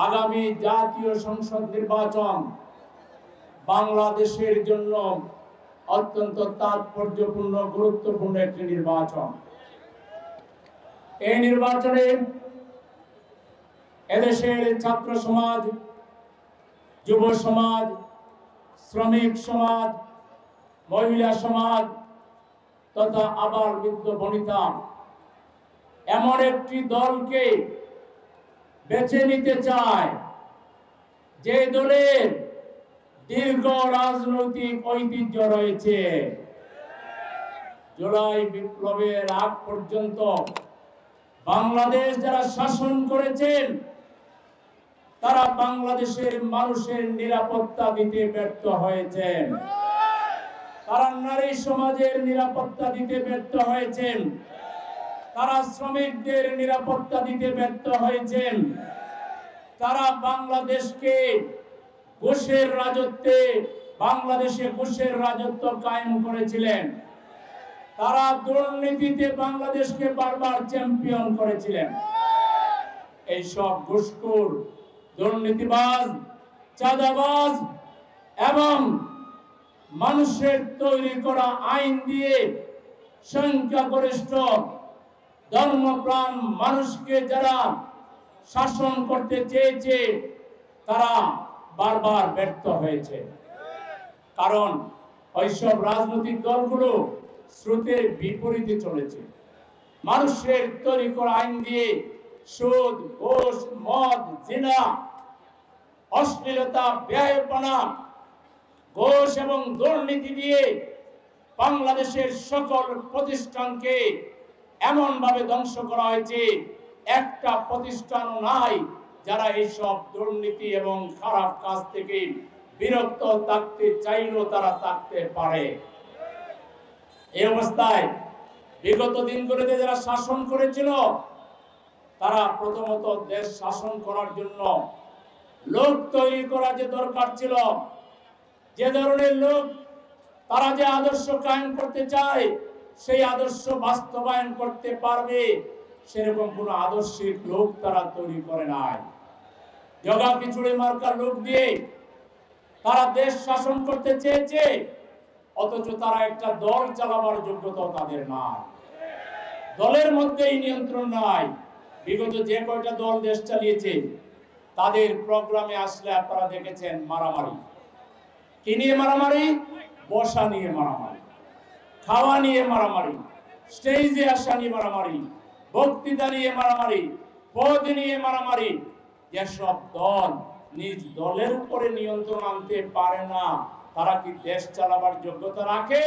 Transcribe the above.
আগামী জাতীয় সংসদ নির্বাচন বাংলাদেশের জন্য অত্যন্ত তাৎপর্যপূর্ণ গুরুত্বপূর্ণ একটি নির্বাচন। এই নির্বাচনে এদেশের ছাত্র সমাজ, যুব সমাজ, শ্রমিক সমাজ, মহিলা সমাজ তথা আবার বৃদ্ধ বনিতা এমন একটি দলকে বেছে নিতে চায় যে দলের দীর্ঘ রাজনৈতিক ঐতিহ্য রয়েছে। জুলাই বিপ্লবের আগ পর্যন্ত বাংলাদেশ যারা শাসন করেছেন তারা বাংলাদেশের মানুষের নিরাপত্তা দিতে ব্যর্থ হয়েছেন, তারা নারী সমাজের নিরাপত্তা দিতে ব্যর্থ হয়েছেন, তারা শ্রমিকদের নিরাপত্তা দিতে ব্যর্থ হয়েছেন, তারা বাংলাদেশকে ঘুষের রাজত্বে বাংলাদেশে ঘুষের রাজত্ব কায়েম করেছিলেন, তারা দুর্নীতিতে বাংলাদেশকে বারবার চ্যাম্পিয়ন করেছিলেন। এই সব ঘুষখোর, দুর্নীতিবাজ, চাঁদাবাজ এবং মানুষের তৈরি করা আইন দিয়ে সংখ্যাগরিষ্ঠ ধর্মপ্রাণ মানুষকে যারা শাসন করতে চেয়েছে তারা বারবার ব্যর্থ হয়েছে। কারণ ওইসব রাজনৈতিক দলগুলো স্রোতের বিপরীতে চলেছে। মানুষের তৈরি করা আইন দিয়ে সুদ, ঘুষ, মদ, জিনা, অশ্লীলতা, ব্যয়পনা, ঘুষ এবং দুর্নীতি দিয়ে বাংলাদেশের সকল প্রতিষ্ঠানকে এমন ভাবে ধ্বংস করা হয়েছে একটা প্রতিষ্ঠানও নাই যারা এইসব দুর্নীতি এবং খারাপ কাজ থেকে বিরক্ত থাকতে চাইলেও তারা থাকতে পারে। এই অবস্থায় বিগত দিনগুলোতে যারা শাসন করেছিল তারা প্রথমত দেশ শাসন করার জন্য লোক তৈরি করা যে দরকার ছিল, যে ধরনের লোক তারা যে আদর্শ কায়েম করতে চায় সেই আদর্শ বাস্তবায়ন করতে পারবে সেরকম কোন আদর্শিক লোক তারা তৈরি করে নাই। জগা খিচুড়ি মার্কার লোক দিয়ে তারা দেশ শাসন করতে চেয়েছে, অথচ তারা একটা দল চালাবার যোগ্যতা তাদের নাই, দলের মধ্যেই নিয়ন্ত্রণ নাই। বিগত যে কয়টা দল দেশ চালিয়েছে তাদের প্রোগ্রামে আসলে আপনারা দেখেছেন মারামারি। কি নিয়ে মারামারি? বসা নিয়ে মারামারি, খাওয়া নিয়ে মারামারি, স্টেজে আসা নিয়ে মারামারি, বক্তৃতা নিয়ে মারামারি, পদ নিয়ে মারামারি। যেসব দল নিজ দলের উপরে নিয়ন্ত্রণ আনতে পারে না তারা কি দেশ চালাবার যোগ্যতা রাখে?